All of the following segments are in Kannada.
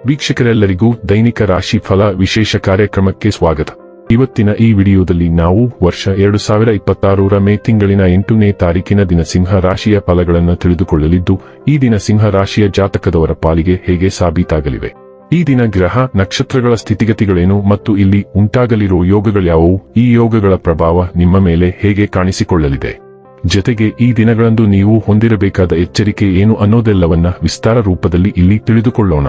ವೀಕ್ಷಕರೆಲ್ಲರಿಗೂ ದೈನಿಕ ರಾಶಿ ಫಲ ವಿಶೇಷ ಕಾರ್ಯಕ್ರಮಕ್ಕೆ ಸ್ವಾಗತ. ಇವತ್ತಿನ ಈ ವಿಡಿಯೋದಲ್ಲಿ ನಾವು ವರ್ಷ 2026ರ ಮೇ ತಿಂಗಳಿನ 8ನೇ ತಾರೀಕಿನ ದಿನ ಸಿಂಹ ರಾಶಿಯ ಫಲಗಳನ್ನು ತಿಳಿದುಕೊಳ್ಳಲಿದ್ದು, ಈ ದಿನ ಸಿಂಹ ರಾಶಿಯ ಜಾತಕದವರ ಪಾಲಿಗೆ ಹೇಗೆ ಸಾಬೀತಾಗಲಿವೆ, ಈ ದಿನ ಗ್ರಹ ನಕ್ಷತ್ರಗಳ ಸ್ಥಿತಿಗತಿಗಳೇನು ಮತ್ತು ಇಲ್ಲಿ ಉಂಟಾಗಲಿರುವ ಯೋಗಗಳ್ಯಾವುವು, ಈ ಯೋಗಗಳ ಪ್ರಭಾವ ನಿಮ್ಮ ಮೇಲೆ ಹೇಗೆ ಕಾಣಿಸಿಕೊಳ್ಳಲಿದೆ, ಜೊತೆಗೆ ಈ ದಿನಗಳಂದು ನೀವು ಹೊಂದಿರಬೇಕಾದ ಎಚ್ಚರಿಕೆ ಏನು ಅನ್ನೋದೆಲ್ಲವನ್ನ ವಿಸ್ತಾರ ರೂಪದಲ್ಲಿ ಇಲ್ಲಿ ತಿಳಿದುಕೊಳ್ಳೋಣ.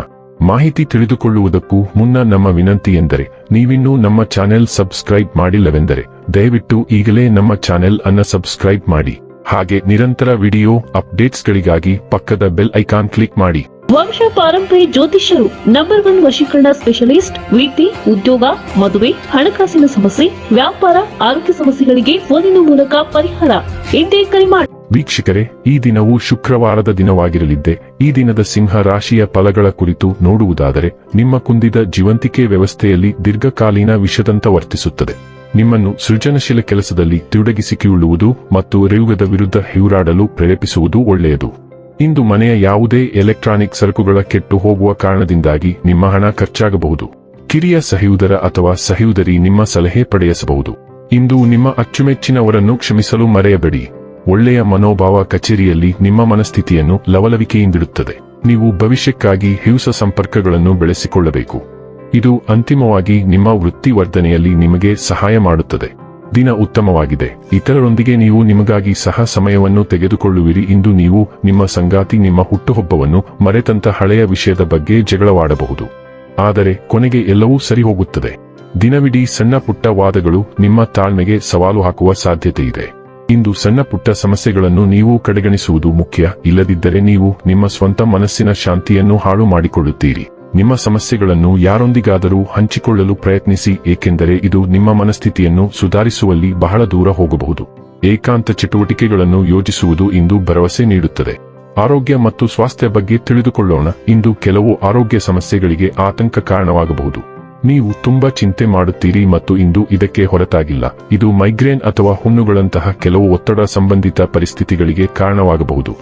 ಮಾಹಿತಿ ತಿಳಿದುಕೊಳ್ಳುವುದಕ್ಕೂ ಮುನ್ನ ನಮ್ಮ ವಿನಂತಿ ಎಂದರೆ, ನೀವಿನ್ನೂ ನಮ್ಮ ಚಾನೆಲ್ ಸಬ್ಸ್ಕ್ರೈಬ್ ಮಾಡಿಲ್ಲವೆಂದರೆ ದಯವಿಟ್ಟು ಈಗಲೇ ನಮ್ಮ ಚಾನೆಲ್ ಅನ್ನು ಸಬ್ಸ್ಕ್ರೈಬ್ ಮಾಡಿ. ಹಾಗೆ ನಿರಂತರ ವಿಡಿಯೋ ಅಪ್ಡೇಟ್ಸ್ಗಳಿಗಾಗಿ ಪಕ್ಕದ ಬೆಲ್ ಐಕಾನ್ ಕ್ಲಿಕ್ ಮಾಡಿ. ವಂಶ ಪಾರಂಪರ್ಯ ಜ್ಯೋತಿಷ್ಯರು ನಂಬರ್ 1 ವಶೀಕರಣ ಸ್ಪೆಷಲಿಸ್ಟ್. ವೃತ್ತಿ, ಉದ್ಯೋಗ, ಮದುವೆ, ಹಣಕಾಸಿನ ಸಮಸ್ಯೆ, ವ್ಯಾಪಾರ, ಆರೋಗ್ಯ ಸಮಸ್ಯೆಗಳಿಗೆ ಫೋನಿನ ಮೂಲಕ ಪರಿಹಾರ. ಇಂದೇ ಕರೆ ಮಾಡಿ. ವೀಕ್ಷಕರೇ, ಈ ದಿನವು ಶುಕ್ರವಾರದ ದಿನವಾಗಿರಲಿದ್ದೆ. ಈ ದಿನದ ಸಿಂಹ ರಾಶಿಯ ಫಲಗಳ ಕುರಿತು ನೋಡುವುದಾದರೆ, ನಿಮ್ಮ ಕುಂದಿದ ಜೀವಂತಿಕೆ ವ್ಯವಸ್ಥೆಯಲ್ಲಿ ದೀರ್ಘಕಾಲೀನ ವಿಷದಂತ ವರ್ತಿಸುತ್ತದೆ. ನಿಮ್ಮನ್ನು ಸೃಜನಶೀಲ ಕೆಲಸದಲ್ಲಿ ತೊಡಗಿಸಿಕೊಳ್ಳುವುದು ಮತ್ತು ರೋಗದ ವಿರುದ್ಧ ಹೋರಾಡಲು ಪ್ರೇರೇಪಿಸುವುದು ಒಳ್ಳೆಯದು. ಇಂದು ಮನೆಯ ಯಾವುದೇ ಎಲೆಕ್ಟ್ರಾನಿಕ್ ಸರಕುಗಳ ಕೆಟ್ಟು ಹೋಗುವ ಕಾರಣದಿಂದಾಗಿ ನಿಮ್ಮ ಹಣ ಖರ್ಚಾಗಬಹುದು. ಕಿರಿಯ ಸಹೋದರ ಅಥವಾ ಸಹೋದರಿ ನಿಮ್ಮ ಸಲಹೆ ಪಡೆಯಬಹುದು. ಇಂದು ನಿಮ್ಮ ಅಚ್ಚುಮೆಚ್ಚಿನವರನ್ನು ಕ್ಷಮಿಸಲು ಮರೆಯಬೇಡಿ. ಒಳ್ಳೆಯ ಮನೋಭಾವ ಕಚೇರಿಯಲ್ಲಿ ನಿಮ್ಮ ಮನಸ್ಥಿತಿಯನ್ನು ಲವಲವಿಕೆಯಿಂದಿಡುತ್ತದೆ. ನೀವು ಭವಿಷ್ಯಕ್ಕಾಗಿ ಹೊಸ ಸಂಪರ್ಕಗಳನ್ನು ಬೆಳೆಸಿಕೊಳ್ಳಬೇಕು. ಇದು ಅಂತಿಮವಾಗಿ ನಿಮ್ಮ ವೃತ್ತಿ ವರ್ಧನೆಯಲ್ಲಿ ನಿಮಗೆ ಸಹಾಯ ಮಾಡುತ್ತದೆ. ದಿನ ಉತ್ತಮವಾಗಿದೆ. ಇತರರೊಂದಿಗೆ ನೀವು ನಿಮಗಾಗಿ ಸಹ ಸಮಯವನ್ನು ತೆಗೆದುಕೊಳ್ಳುವಿರಿ. ಇಂದು ನೀವು ನಿಮ್ಮ ಸಂಗಾತಿ ನಿಮ್ಮ ಹುಟ್ಟುಹಬ್ಬವನ್ನು ಮರೆತಂತ ಹಳೆಯ ವಿಷಯದ ಬಗ್ಗೆ ಜಗಳವಾಡಬಹುದು. ಆದರೆ ಕೊನೆಗೆ ಎಲ್ಲವೂ ಸರಿ ಹೋಗುತ್ತದೆ. ದಿನವಿಡೀ ಸಣ್ಣ ಪುಟ್ಟ ವಾದಗಳು ನಿಮ್ಮ ತಾಳ್ಮೆಗೆ ಸವಾಲು ಹಾಕುವ ಸಾಧ್ಯತೆ ಇದೆ. ಇಂದು ಸಣ್ಣ ಪುಟ್ಟ ಸಮಸ್ಯೆಗಳನ್ನು ನೀವು ಕಡೆಗಣಿಸುವುದು ಮುಖ್ಯ. ಇಲ್ಲದಿದ್ದರೆ ನೀವು ನಿಮ್ಮ ಸ್ವಂತ ಮನಸ್ಸಿನ ಶಾಂತಿಯನ್ನು ಹಾಳು ಮಾಡಿಕೊಳ್ಳುತ್ತೀರಿ. ನಿಮ್ಮ ಸಮಸ್ಯೆಗಳನ್ನು ಯಾರೊಂದಿಗಾದರೂ ಹಂಚಿಕೊಳ್ಳಲು ಪ್ರಯತ್ನಿಸಿ, ಏಕೆಂದರೆ ಇದು ನಿಮ್ಮ ಮನಸ್ಥಿತಿಯನ್ನು ಸುಧಾರಿಸುವಲ್ಲಿ ಬಹಳ ದೂರ ಹೋಗಬಹುದು. ಏಕಾಂತ ಚಟುವಟಿಕೆಗಳನ್ನು ಯೋಜಿಸುವುದು ಇಂದು ಭರವಸೆ ನೀಡುತ್ತದೆ. ಆರೋಗ್ಯ ಮತ್ತು ಸ್ವಾಸ್ಥ್ಯ ಬಗ್ಗೆ ತಿಳಿದುಕೊಳ್ಳೋಣ. ಇಂದು ಕೆಲವು ಆರೋಗ್ಯ ಸಮಸ್ಯೆಗಳಿಗೆ ಆತಂಕ ಕಾರಣವಾಗಬಹುದು. ನೀವು ತುಂಬಾ ಚಿಂತೆ ಮಾಡುತ್ತೀರಿ ಮತ್ತು ಇಂದು ಇದಕ್ಕೆ ಹೊರತಾಗಿಲ್ಲ. ಇದು ಮೈಗ್ರೇನ್ ಅಥವಾ ಹುಣ್ಣುಗಳಂತಹ ಕೆಲವು ಒತ್ತಡ ಸಂಬಂಧಿತ ಪರಿಸ್ಥಿತಿಗಳಿಗೆ ಕಾರಣವಾಗಬಹುದು.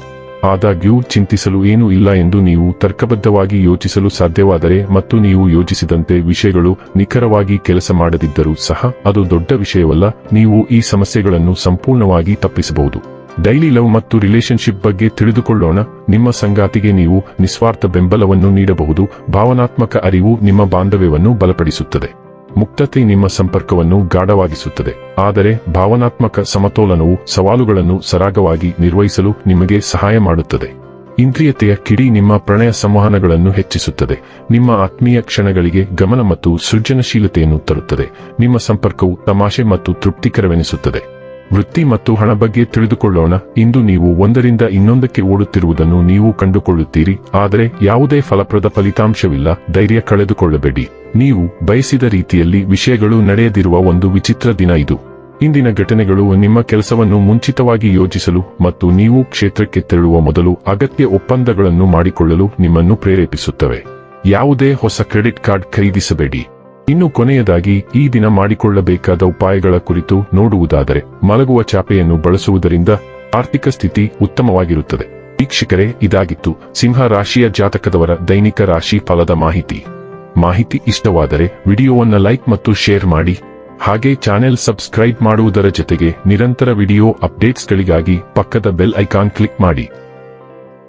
ಆದಾಗ್ಯೂ ಚಿಂತಿಸಲು ಏನೂ ಇಲ್ಲ ಎಂದು ನೀವು ತರ್ಕಬದ್ಧವಾಗಿ ಯೋಚಿಸಲು ಸಾಧ್ಯವಾದರೆ ಮತ್ತು ನೀವು ಯೋಚಿಸಿದಂತೆ ವಿಷಯಗಳು ನಿಖರವಾಗಿ ಕೆಲಸ ಮಾಡದಿದ್ದರೂ ಸಹ ಅದು ದೊಡ್ಡ ವಿಷಯವಲ್ಲ. ನೀವು ಈ ಸಮಸ್ಯೆಗಳನ್ನು ಸಂಪೂರ್ಣವಾಗಿ ತಪ್ಪಿಸಬಹುದು. ಡೈಲಿ ಲವ್ ಮತ್ತು ರಿಲೇಶನ್ಶಿಪ್ ಬಗ್ಗೆ ತಿಳಿದುಕೊಳ್ಳೋಣ. ನಿಮ್ಮ ಸಂಗಾತಿಗೆ ನೀವು ನಿಸ್ವಾರ್ಥ ಬೆಂಬಲವನ್ನು ನೀಡಬಹುದು. ಭಾವನಾತ್ಮಕ ಅರಿವು ನಿಮ್ಮ ಬಾಂಧವ್ಯವನ್ನು ಬಲಪಡಿಸುತ್ತದೆ. ಮುಕ್ತತೆ ನಿಮ್ಮ ಸಂಪರ್ಕವನ್ನು ಗಾಢವಾಗಿಸುತ್ತದೆ. ಆದರೆ ಭಾವನಾತ್ಮಕ ಸಮತೋಲನವು ಸವಾಲುಗಳನ್ನು ಸರಾಗವಾಗಿ ನಿರ್ವಹಿಸಲು ನಿಮಗೆ ಸಹಾಯ ಮಾಡುತ್ತದೆ. ಇಂದ್ರಿಯತೆಯ ಕಿಡಿ ನಿಮ್ಮ ಪ್ರಣಯ ಸಂವಹನಗಳನ್ನು ಹೆಚ್ಚಿಸುತ್ತದೆ. ನಿಮ್ಮ ಆತ್ಮೀಯ ಕ್ಷಣಗಳಿಗೆ ಗಮನ ಮತ್ತು ಸೃಜನಶೀಲತೆಯನ್ನು ತರುತ್ತದೆ. ನಿಮ್ಮ ಸಂಪರ್ಕವು ತಮಾಷೆ ಮತ್ತು ತೃಪ್ತಿಕರವೆನಿಸುತ್ತದೆ. ವೃತ್ತಿ ಮತ್ತು ಹಣ ಬಗ್ಗೆ ತಿಳಿದುಕೊಳ್ಳೋಣ. ಇಂದು ನೀವು ಒಂದರಿಂದ ಇನ್ನೊಂದಕ್ಕೆ ಓಡುತ್ತಿರುವುದನ್ನು ನೀವು ಕಂಡುಕೊಳ್ಳುತ್ತೀರಿ, ಆದರೆ ಯಾವುದೇ ಫಲಪ್ರದ ಫಲಿತಾಂಶವಿಲ್ಲ. ಧೈರ್ಯ ಕಳೆದುಕೊಳ್ಳಬೇಡಿ. ನೀವು ಬಯಸಿದ ರೀತಿಯಲ್ಲಿ ವಿಷಯಗಳು ನಡೆಯದಿರುವ ಒಂದು ವಿಚಿತ್ರ ದಿನ ಇದು. ಇಂದಿನ ಘಟನೆಗಳು ನಿಮ್ಮ ಕೆಲಸವನ್ನು ಮುಂಚಿತವಾಗಿ ಯೋಜಿಸಲು ಮತ್ತು ನೀವು ಕ್ಷೇತ್ರಕ್ಕೆ ತೆರಳುವ ಮೊದಲು ಅಗತ್ಯ ಒಪ್ಪಂದಗಳನ್ನು ಮಾಡಿಕೊಳ್ಳಲು ನಿಮ್ಮನ್ನು ಪ್ರೇರೇಪಿಸುತ್ತವೆ. ಯಾವುದೇ ಹೊಸ ಕ್ರೆಡಿಟ್ ಕಾರ್ಡ್ ಖರೀದಿಸಬೇಡಿ. ಇನ್ನು ಕೊನೆಯದಾಗಿ ಈ ದಿನ ಮಾಡಿಕೊಳ್ಳಬೇಕಾದ ಉಪಾಯಗಳ ಕುರಿತು ನೋಡುವುದಾದರೆ, ಮಲಗುವ ಚಾಪೆಯನ್ನು ಬಳಸುವುದರಿಂದ ಆರ್ಥಿಕ ಸ್ಥಿತಿ ಉತ್ತಮವಾಗಿರುತ್ತದೆ. ವೀಕ್ಷಕರೇ, ಇದಾಗಿತ್ತು ಸಿಂಹ ರಾಶಿಯ ಜಾತಕದವರ ದೈನಿಕ ರಾಶಿ ಫಲದ ಮಾಹಿತಿ ಇಷ್ಟವಾದರೆ ವಿಡಿಯೋವನ್ನು ಲೈಕ್ ಮತ್ತು ಶೇರ್ ಮಾಡಿ. ಹಾಗೆ ಚಾನೆಲ್ ಸಬ್ಸ್ಕ್ರೈಬ್ ಮಾಡುವುದರ ಜೊತೆಗೆ ನಿರಂತರ ವಿಡಿಯೋ ಅಪ್ಡೇಟ್ಸ್ಗಳಿಗಾಗಿ ಪಕ್ಕದ ಬೆಲ್ ಐಕಾನ್ ಕ್ಲಿಕ್ ಮಾಡಿ.